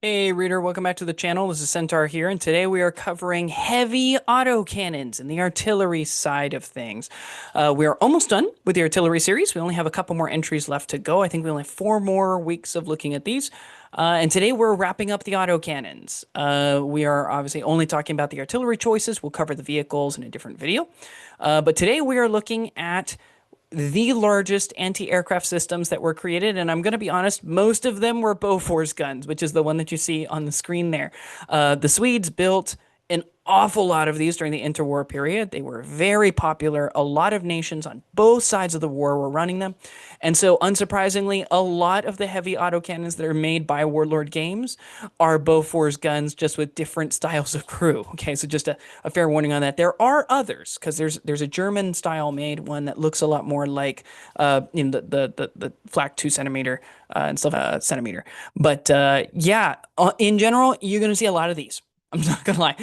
Hey reader, welcome back to the channel. This is Centaur here, and today we are covering heavy autocannons and the artillery side of things. We are almost done with the artillery series. We only have a couple more entries left to go. I think we only have 4 more weeks of looking at these. And today we're wrapping up the autocannons. We are obviously only talking about the artillery choices. We'll cover the vehicles in a different video. But today we are looking at the largest anti-aircraft systems that were created, and I'm going to be honest, most of them were Bofors guns, which is the one that you see on the screen there. The Swedes built an awful lot of these during the interwar period. They were very popular. A lot of nations on both sides of the war were running them. And so, unsurprisingly, a lot of the heavy autocannons that are made by Warlord Games are Bofors guns, just with different styles of crew. Okay, so just a fair warning on that. There are others, because there's a German style made one that looks a lot more like the flak 2 centimeter and stuff centimeter. But yeah, in general, you're going to see a lot of these. I'm not gonna lie,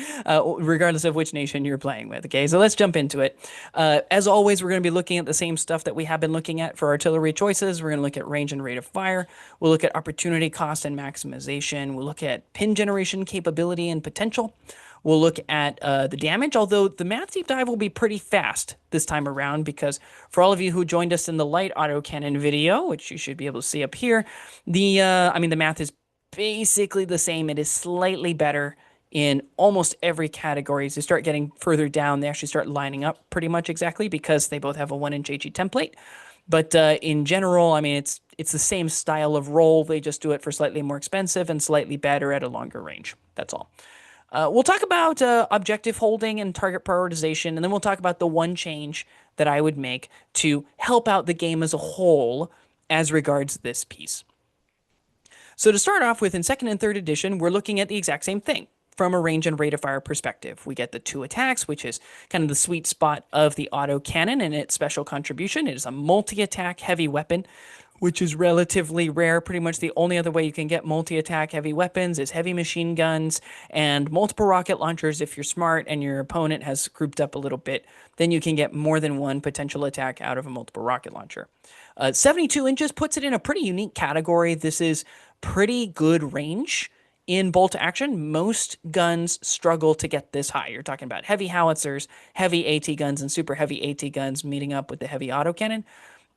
regardless of which nation you're playing with. Okay, so let's jump into it. As always, we're going to be looking at the same stuff that we have been looking at for artillery choices. We're going to look at range and rate of fire. We'll look at opportunity cost and maximization. We'll look at pin generation capability and potential. We'll look at the damage, although the math deep dive will be pretty fast this time around because for all of you who joined us in the light autocannon video, which you should be able to see up here, the math is basically the same. It is slightly better in almost every category. As you start getting further down, they actually start lining up pretty much exactly because they both have a 1-inch HE template. But in general, I mean, it's the same style of roll. They just do it for slightly more expensive and slightly better at a longer range. That's all. We'll talk about objective holding and target prioritization, and then we'll talk about the one change that I would make to help out the game as a whole as regards this piece. So to start off with, in second and third edition, we're looking at the exact same thing from a range and rate of fire perspective. We get the 2 attacks, which is kind of the sweet spot of the autocannon and its special contribution. It is a multi-attack heavy weapon, which is relatively rare. Pretty much the only other way you can get multi-attack heavy weapons is heavy machine guns and multiple rocket launchers. If you're smart and your opponent has grouped up a little bit, then you can get more than one potential attack out of a multiple rocket launcher. 72 inches puts it in a pretty unique category. This is pretty good range in bolt action. Most guns struggle to get this high. You're talking about heavy howitzers, heavy AT guns, and super heavy AT guns meeting up with the heavy autocannon.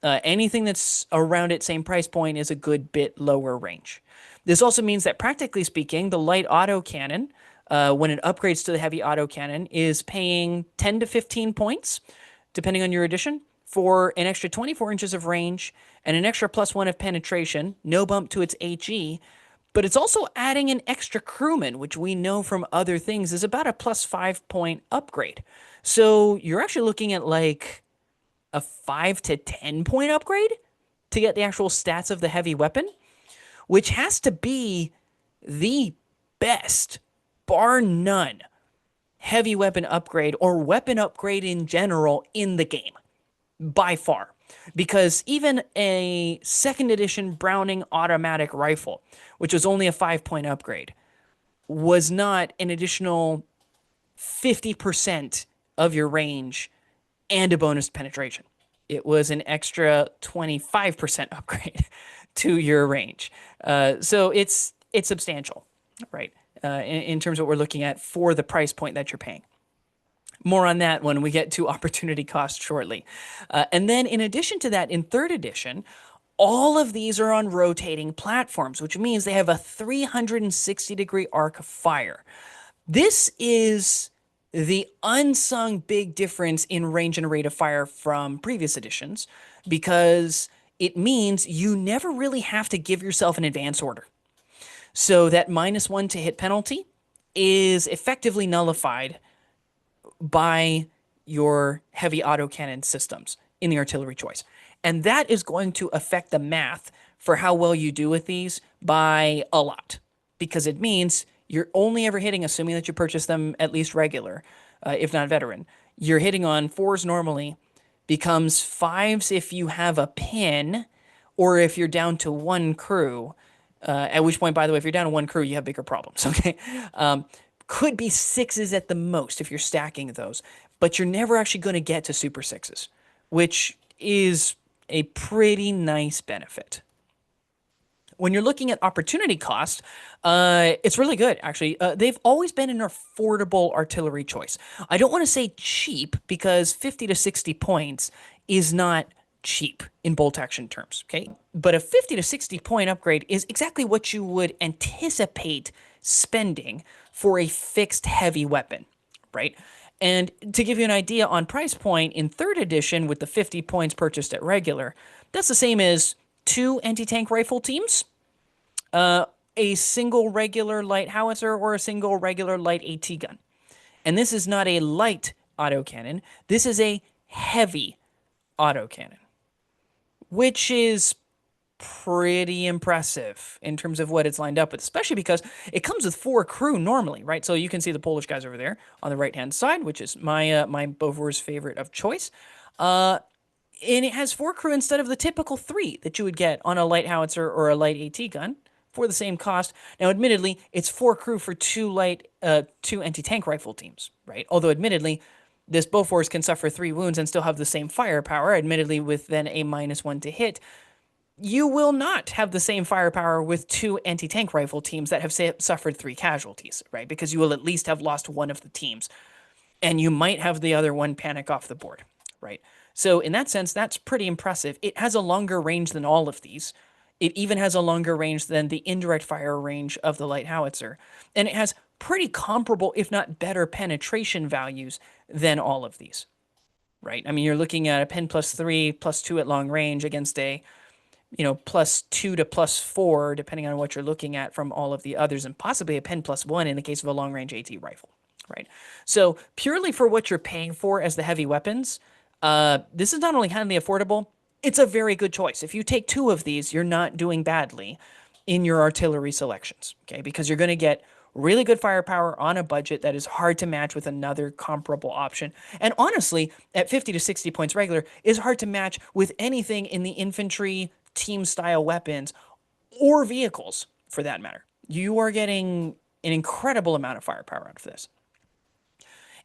Anything that's around its same price point is a good bit lower range. This also means that practically speaking, the light autocannon, when it upgrades to the heavy autocannon, is paying 10 to 15 points, depending on your edition, for an extra 24 inches of range and an extra +1 of penetration, no bump to its HE, but it's also adding an extra crewman, which we know from other things is about a +5 point upgrade. So you're actually looking at like a 5 to 10 point upgrade to get the actual stats of the heavy weapon, which has to be the best, bar none, heavy weapon upgrade or weapon upgrade in general in the game by far. Because even a second edition Browning automatic rifle, which was only a 5 point upgrade, was not an additional 50% of your range and a bonus penetration. It was an extra 25% upgrade to your range. So it's substantial, right? In terms of what we're looking at for the price point that you're paying. More on that when we get to opportunity cost shortly. And then in addition to that, in third edition, all of these are on rotating platforms, which means they have a 360-degree arc of fire. This is the unsung big difference in range and rate of fire from previous editions because it means you never really have to give yourself an advance order. So that -1 to hit penalty is effectively nullified by your heavy autocannon systems in the artillery choice. And that is going to affect the math for how well you do with these by a lot, because it means you're only ever hitting, assuming that you purchase them at least regular, if not veteran, you're hitting on 4s normally, becomes 5s if you have a pin, or if you're down to 1 crew, at which point, by the way, if you're down to 1 crew, you have bigger problems, okay? Could be 6s at the most if you're stacking those, but you're never actually going to get to super 6s, which is a pretty nice benefit. When you're looking at opportunity cost, it's really good, actually. They've always been an affordable artillery choice. I don't want to say cheap because 50 to 60 points is not cheap in bolt action terms, okay? But a 50 to 60 point upgrade is exactly what you would anticipate spending for a fixed heavy weapon, right? And to give you an idea on price point, in third edition with the 50 points purchased at regular, that's the same as 2 anti-tank rifle teams, a single regular light howitzer, or a single regular light AT gun. And this is not a light autocannon. This is a heavy autocannon, which is pretty impressive in terms of what it's lined up with, especially because it comes with 4 crew normally, right? So you can see the Polish guys over there on the right-hand side, which is my Bofors favorite of choice. And it has 4 crew instead of the typical 3 that you would get on a light howitzer or a light AT gun for the same cost. Now, admittedly, it's 4 crew for 2 anti-tank rifle teams, right? Although, admittedly, this Bofors can suffer 3 wounds and still have the same firepower, admittedly with then a -1 to hit. You will not have the same firepower with 2 anti-tank rifle teams that have suffered 3 casualties, right? Because you will at least have lost one of the teams, and you might have the other one panic off the board, right? So in that sense, that's pretty impressive. It has a longer range than all of these. It even has a longer range than the indirect fire range of the light howitzer. And it has pretty comparable, if not better, penetration values than all of these, right? I mean, you're looking at a pen +3, +2 at long range against a, +2 to +4, depending on what you're looking at from all of the others, and possibly a pen +1 in the case of a long-range AT rifle, right? So purely for what you're paying for as the heavy weapons, this is not only highly affordable, it's a very good choice. If you take 2 of these, you're not doing badly in your artillery selections, okay? Because you're going to get really good firepower on a budget that is hard to match with another comparable option. And honestly, at 50 to 60 points regular, is hard to match with anything in the infantry team-style weapons or vehicles, for that matter. You are getting an incredible amount of firepower out of this.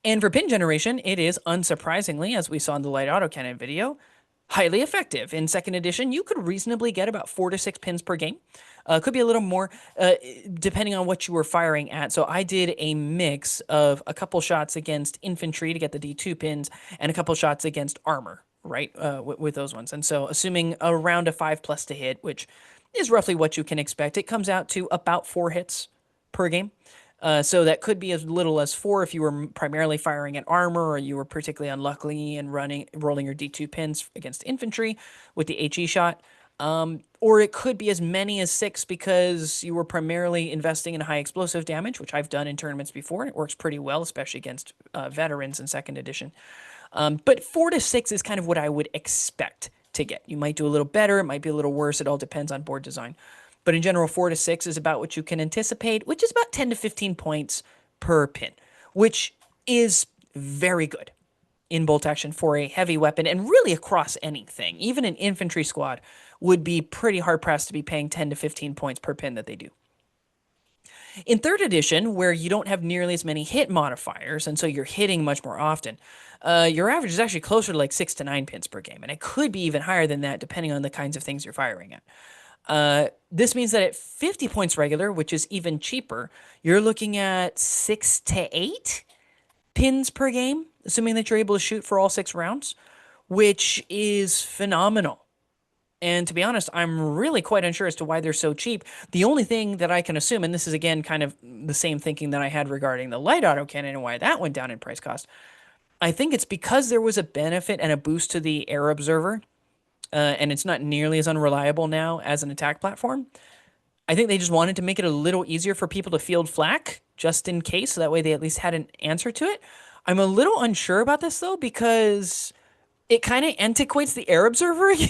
And for pin generation, it is, unsurprisingly, as we saw in the light autocannon video, highly effective. In second edition, you could reasonably get about 4 to 6 pins per game. Could be a little more, depending on what you were firing at. So I did a mix of a couple shots against infantry to get the D2 pins, and a couple shots against armor, right, with those ones. And so assuming around a 5+ to hit, which is roughly what you can expect, it comes out to about 4 hits per game. So that could be as little as 4 if you were primarily firing at armor, or you were particularly unlucky and rolling your D2 pins against infantry with the HE shot. Or it could be as many as 6 because you were primarily investing in high explosive damage, which I've done in tournaments before, and it works pretty well, especially against veterans in second edition. But 4 to 6 is kind of what I would expect to get. You might do a little better, it might be a little worse, it all depends on board design. But in general, 4 to 6 is about what you can anticipate, which is about 10 to 15 points per pin, which is very good in bolt action for a heavy weapon, and really across anything. Even an infantry squad would be pretty hard-pressed to be paying 10 to 15 points per pin that they do. In third edition, where you don't have nearly as many hit modifiers, and so you're hitting much more often, your average is actually closer to like 6 to 9 pins per game, and it could be even higher than that depending on the kinds of things you're firing at. This means that at 50 points regular, which is even cheaper, you're looking at 6 to 8 pins per game, assuming that you're able to shoot for all 6 rounds, which is phenomenal. And to be honest, I'm really quite unsure as to why they're so cheap. The only thing that I can assume, and this is again kind of the same thinking that I had regarding the light autocannon and why that went down in price cost, I think it's because there was a benefit and a boost to the air observer, and it's not nearly as unreliable now as an attack platform. I think they just wanted to make it a little easier for people to field flak, just in case, so that way they at least had an answer to it. I'm a little unsure about this, though, because it kind of antiquates the air observer again,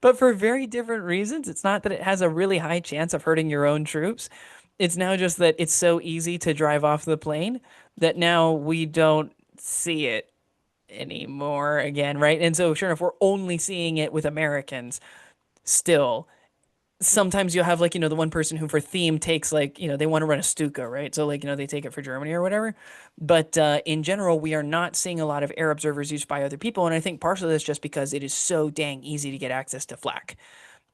but for very different reasons. It's not that it has a really high chance of hurting your own troops. It's now just that it's so easy to drive off the plane that now we don't see it anymore again, right? And so sure enough, we're only seeing it with Americans still. Sometimes you'll have, like, the one person who for theme takes, like, they want to run a Stuka, right? So, like, they take it for Germany or whatever. But in general, we are not seeing a lot of air observers used by other people. And I think partially that's just because it is so dang easy to get access to flak.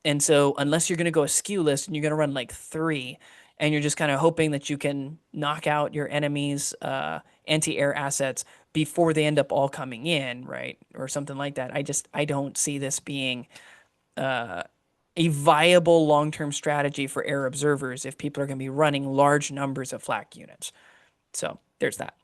And so unless you're going to go a skew list and you're going to run like 3 and you're just kind of hoping that you can knock out your enemy's anti-air assets before they end up all coming in, right? Or something like that. I don't see this being a viable long-term strategy for air observers if people are going to be running large numbers of flak units. So there's that.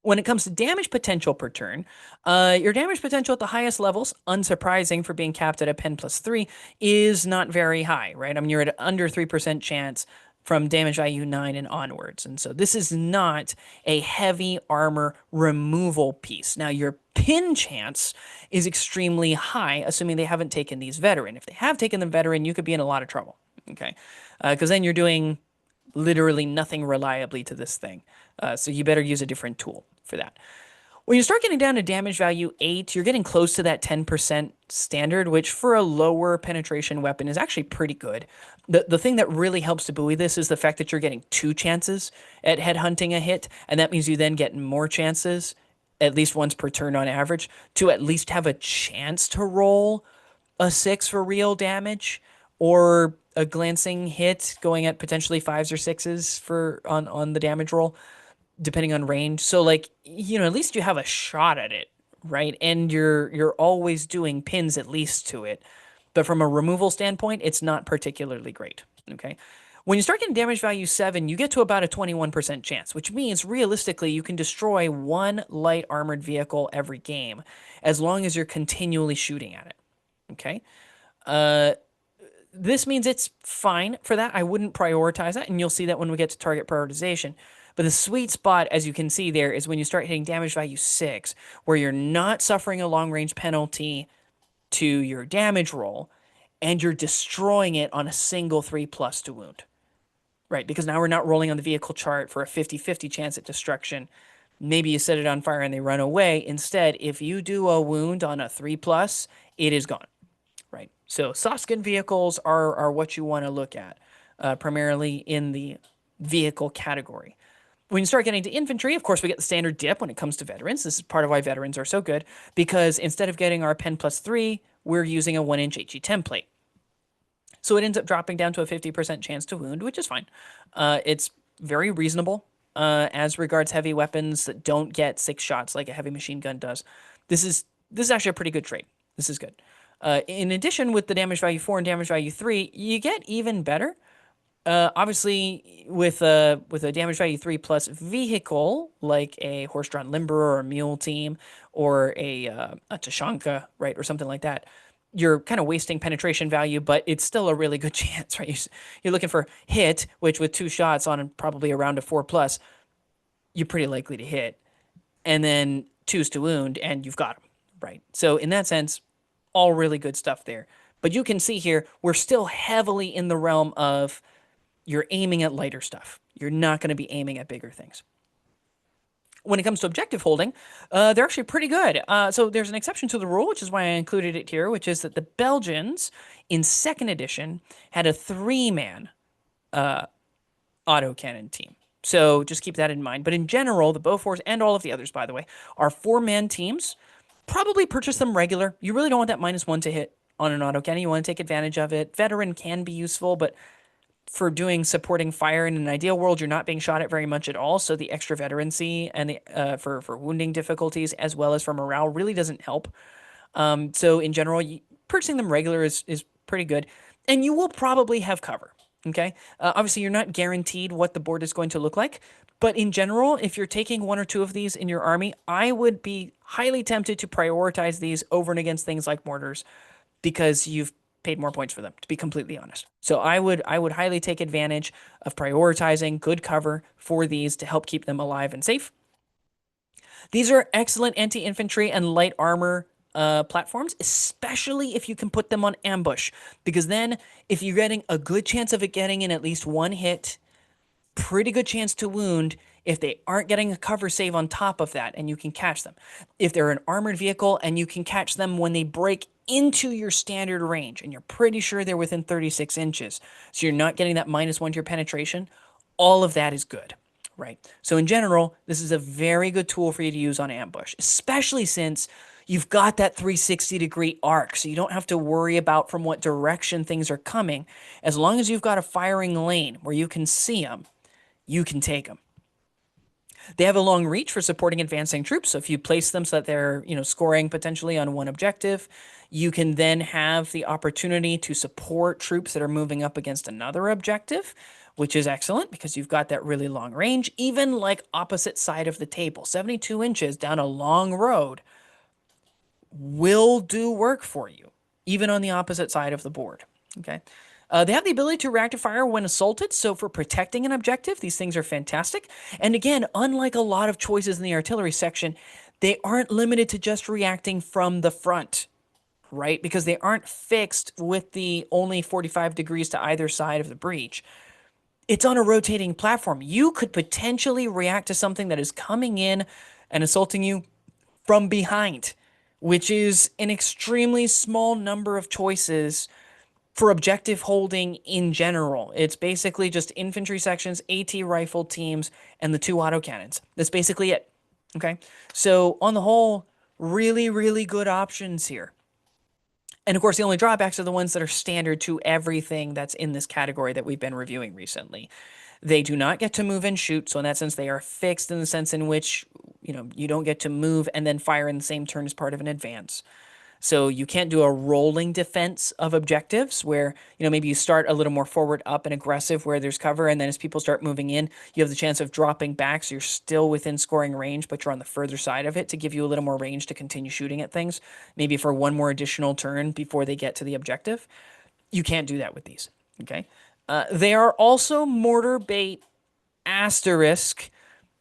When it comes to damage potential per turn, your damage potential at the highest levels, unsurprising for being capped at a pen plus 3, is not very high, right? I mean, you're at under 3% chance from damage value 9 and onwards. And so this is not a heavy armor removal piece. Now, your pin chance is extremely high, assuming they haven't taken these veteran. If they have taken the veteran, you could be in a lot of trouble, okay? Because then you're doing literally nothing reliably to this thing. So you better use a different tool for that. When you start getting down to damage value 8, you're getting close to that 10% standard, which for a lower penetration weapon is actually pretty good. The thing that really helps to buoy this is the fact that you're getting 2 chances at headhunting a hit, and that means you then get more chances, at least once per turn on average, to at least have a chance to roll a 6 for real damage, or a glancing hit going at potentially 5s or 6s for on the damage roll, depending on range. So like, at least you have a shot at it, right? And you're always doing pins at least to it. But from a removal standpoint, it's not particularly great. Okay. When you start getting damage value 7, you get to about a 21% chance, which means realistically you can destroy 1 light armored vehicle every game as long as you're continually shooting at it. Okay. This means it's fine for that. I wouldn't prioritize that, and you'll see that when we get to target prioritization. But the sweet spot, as you can see there, is when you start hitting damage value 6, where you're not suffering a long-range penalty to your damage roll, and you're destroying it on a single 3+ to wound. Right, because now we're not rolling on the vehicle chart for a 50-50 chance at destruction. Maybe you set it on fire and they run away. Instead, if you do a wound on a 3+, it is gone. Right. So Soskin vehicles are what you want to look at, primarily in the vehicle category. When you start getting to infantry, of course, we get the standard dip when it comes to veterans. This is part of why veterans are so good, because instead of getting our pen plus 3, we're using a 1-inch HE template. So it ends up dropping down to a 50% chance to wound, which is fine. It's very reasonable as regards heavy weapons that don't get 6 shots like a heavy machine gun does. This is actually a pretty good trade. This is good. In addition, with the damage value 4 and damage value 3, you get even better. Obviously, with a damage value 3+ vehicle, like a horse-drawn limber or a mule team or a Tashanka, right, or something like that, you're kind of wasting penetration value, but it's still a really good chance, right? You're looking for hit, which with 2 shots on probably around a 4+, you're pretty likely to hit. And then 2s to wound, and you've got them, right? So in that sense, all really good stuff there. But you can see here, we're still heavily in the realm of you're aiming at lighter stuff. You're not going to be aiming at bigger things. When it comes to objective holding, they're actually pretty good. So there's an exception to the rule, which is why I included it here, which is that the Belgians in 2nd edition had a 3-man autocannon team. So just keep that in mind. But in general, the Bofors and all of the others, by the way, are 4-man teams. Probably purchase them regular. You really don't want that -1 to hit on an autocannon. You want to take advantage of it. Veteran can be useful, but for doing supporting fire in an ideal world, you're not being shot at very much at all. So the extra veterancy and the for wounding difficulties as well as for morale really doesn't help. So in general, purchasing them regular is pretty good, and you will probably have cover. Okay, obviously you're not guaranteed what the board is going to look like, but in general, if you're taking 1 or 2 of these in your army, I would be highly tempted to prioritize these over and against things like mortars, because you've paid more points for them, to be completely honest. So I would highly take advantage of prioritizing good cover for these to help keep them alive and safe. These are excellent anti-infantry and light armor platforms, especially if you can put them on ambush, because then if you're getting a good chance of it getting in at least 1 hit, pretty good chance to wound if they aren't getting a cover save on top of that, and you can catch them. If they're an armored vehicle and you can catch them when they break into your standard range and you're pretty sure they're within 36 inches, so you're not getting that -1 to your penetration, all of that is good, right? So in general, this is a very good tool for you to use on ambush, especially since You've got that 360-degree arc, so you don't have to worry about from what direction things are coming. As long as you've got a firing lane where you can see them, you can take them. They have a long reach for supporting advancing troops. So if you place them so that they're, scoring potentially on one objective, you can then have the opportunity to support troops that are moving up against another objective, which is excellent because you've got that really long range, even like opposite side of the table. 72 inches down a long road will do work for you, even on the opposite side of the board. Okay. They have the ability to react to fire when assaulted, so for protecting an objective, these things are fantastic. And again, unlike a lot of choices in the artillery section, they aren't limited to just reacting from the front, right? Because they aren't fixed with the only 45 degrees to either side of the breach. It's on a rotating platform. You could potentially react to something that is coming in and assaulting you from behind, which is an extremely small number of choices for objective holding in general. It's basically just infantry sections, AT rifle teams, and the 2 autocannons. That's basically it. Okay. So on the whole, really, really good options here. And of course, the only drawbacks are the ones that are standard to everything that's in this category that we've been reviewing recently. They do not get to move and shoot. So in that sense, they are fixed in the sense in which, you don't get to move and then fire in the same turn as part of an advance. So you can't do a rolling defense of objectives where, maybe you start a little more forward up and aggressive where there's cover. And then as people start moving in, you have the chance of dropping back. So you're still within scoring range, but you're on the further side of it to give you a little more range to continue shooting at things, maybe for one more additional turn before they get to the objective. You can't do that with these. Okay. They are also mortar bait asterisk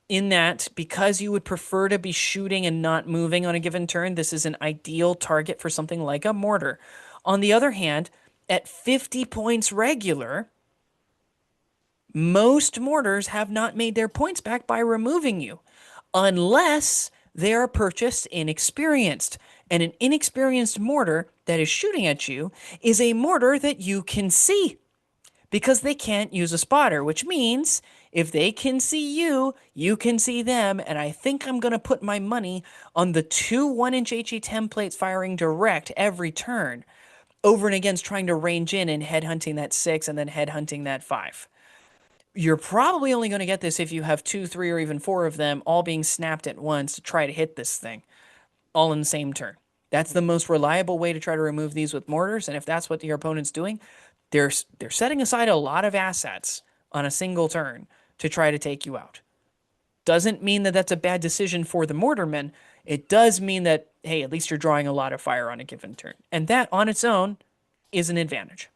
in that because you would prefer to be shooting and not moving on a given turn, this is an ideal target for something like a mortar. On the other hand, at 50 points regular, most mortars have not made their points back by removing you, unless they are purchased inexperienced. And an inexperienced mortar that is shooting at you is a mortar that you can see, because they can't use a spotter, which means if they can see you, you can see them. And I think I'm going to put my money on the 2 1-inch HE templates firing direct every turn over and against trying to range in and headhunting that 6 and then headhunting that 5. You're probably only going to get this if you have 2, 3, or even 4 of them all being snapped at once to try to hit this thing all in the same turn. That's the most reliable way to try to remove these with mortars. And if that's what your opponent's doing, they're setting aside a lot of assets on a single turn to try to take you out. Doesn't mean that that's a bad decision for the mortarman. It does mean that, hey, at least you're drawing a lot of fire on a given turn. And that on its own is an advantage.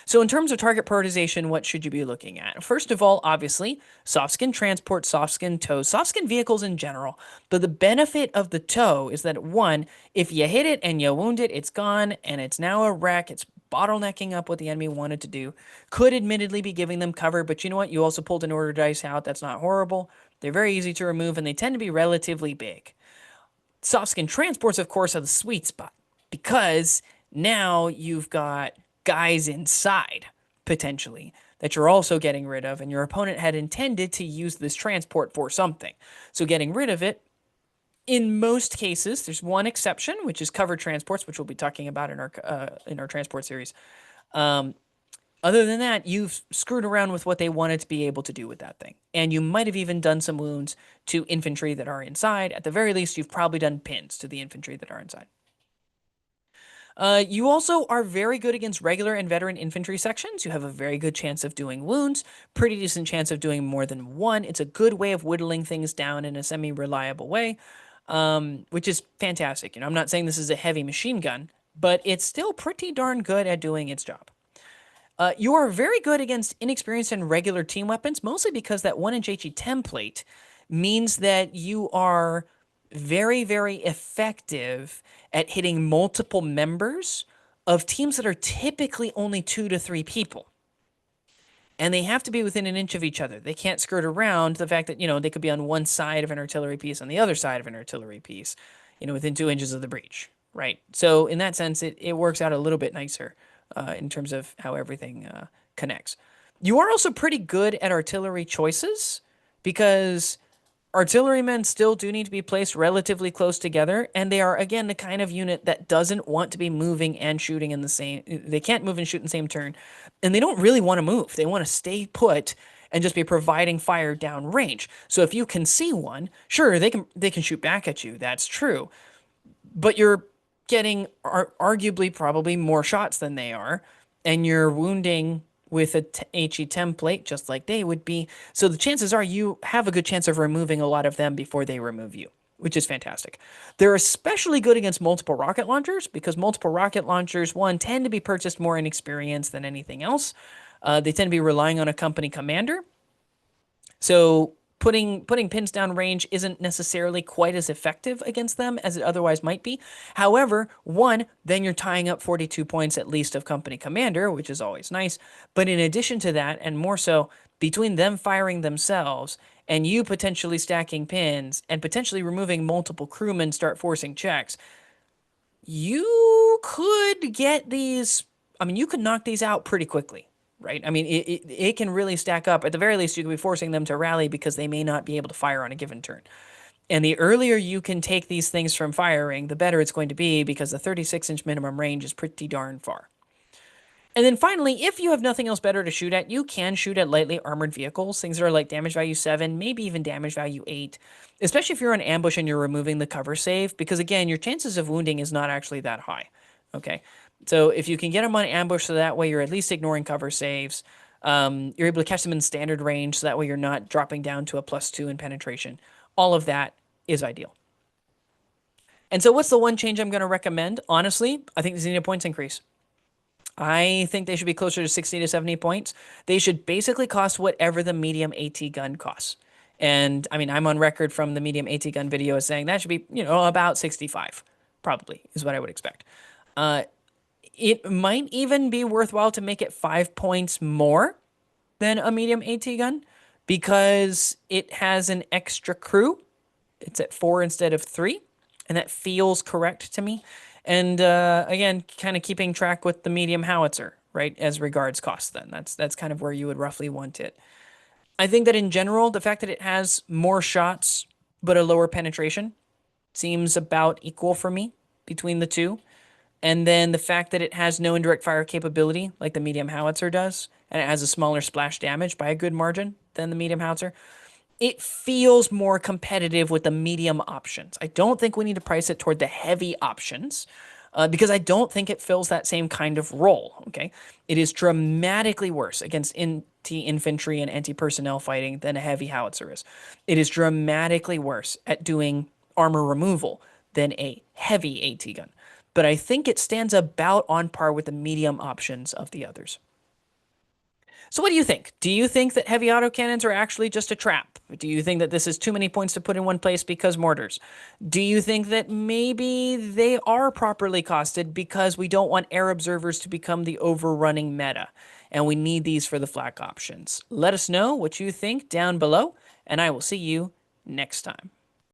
So in terms of target prioritization, what should you be looking at? First of all, obviously, soft skin transport, soft skin tows, soft skin vehicles in general. But the benefit of the tow is that, one, if you hit it and you wound it, it's gone and it's now a wreck. It's bottlenecking up what the enemy wanted to do. Could admittedly be giving them cover, but you know what? You also pulled an order dice out. That's not horrible. They're very easy to remove and they tend to be relatively big. Soft skin transports, of course, are the sweet spot because now you've got guys inside, potentially, that you're also getting rid of, and your opponent had intended to use this transport for something. So getting rid of it, in most cases, there's one exception, which is covered transports, which we'll be talking about in our transport series. Other than that, you've screwed around with what they wanted to be able to do with that thing. And you might have even done some wounds to infantry that are inside. At the very least, you've probably done pins to the infantry that are inside. You also are very good against regular and veteran infantry sections. You have a very good chance of doing wounds, pretty decent chance of doing more than one. It's a good way of whittling things down in a semi-reliable way, which is fantastic. I'm not saying this is a heavy machine gun, but it's still pretty darn good at doing its job. You are very good against inexperienced and regular team weapons, mostly because that 1-inch HE template means that you are very, very effective at hitting multiple members of teams that are typically only 2 to 3 people. And they have to be within an inch of each other. They can't skirt around the fact that, they could be on one side of an artillery piece, on the other side of an artillery piece, within 2 inches of the breach, right? So in that sense, it works out a little bit nicer in terms of how everything connects. You are also pretty good at artillery choices because Artillerymen still do need to be placed relatively close together, and they are, again, the kind of unit that doesn't want to be moving and shooting in the same. They can't move and shoot in the same turn, and they don't really want to move. They want to stay put and just be providing fire down range. So if you can see one, sure, they can shoot back at you. That's true, but you're getting arguably probably more shots than they are, and you're wounding with a HE template just like they would be. So the chances are you have a good chance of removing a lot of them before they remove you, which is fantastic. They're especially good against multiple rocket launchers because multiple rocket launchers, one, tend to be purchased more in experience than anything else. They tend to be relying on a company commander. So putting pins down range isn't necessarily quite as effective against them as it otherwise might be. However, one, then you're tying up 42 points at least of company commander, which is always nice. But in addition to that, and more so, between them firing themselves and you potentially stacking pins and potentially removing multiple crewmen start forcing checks, you could get these. I mean, you could knock these out pretty quickly, right? I mean, it can really stack up. At the very least, you could be forcing them to rally because they may not be able to fire on a given turn. And the earlier you can take these things from firing, the better it's going to be because the 36-inch minimum range is pretty darn far. And then finally, if you have nothing else better to shoot at, you can shoot at lightly armored vehicles, things that are like damage value 7, maybe even damage value 8, especially if you're on ambush and you're removing the cover save, because again, your chances of wounding is not actually that high. Okay, so if you can get them on ambush, so that way you're at least ignoring cover saves, you're able to catch them in standard range, so that way you're not dropping down to a +2 in penetration. All of that is ideal. And so what's the one change I'm going to recommend? Honestly, I think the Xenia points increase. I think they should be closer to 60 to 70 points. They should basically cost whatever the medium AT gun costs. And I mean, I'm on record from the medium AT gun video as saying that should be, about 65, probably, is what I would expect. It might even be worthwhile to make it 5 points more than a medium AT gun because it has an extra crew. It's at 4 instead of 3, and that feels correct to me. And again, kind of keeping track with the medium howitzer, right, as regards cost then. That's kind of where you would roughly want it. I think that in general, the fact that it has more shots but a lower penetration seems about equal for me between the two. And then the fact that it has no indirect fire capability like the medium howitzer does, and it has a smaller splash damage by a good margin than the medium howitzer, it feels more competitive with the medium options. I don't think we need to price it toward the heavy options because I don't think it fills that same kind of role. Okay, it is dramatically worse against anti-infantry and anti-personnel fighting than a heavy howitzer is. It is dramatically worse at doing armor removal than a heavy AT gun. But I think it stands about on par with the medium options of the others. So what do you think? Do you think that heavy autocannons are actually just a trap? Do you think that this is too many points to put in one place because mortars? Do you think that maybe they are properly costed because we don't want air observers to become the overrunning meta and we need these for the flak options? Let us know what you think down below, and I will see you next time.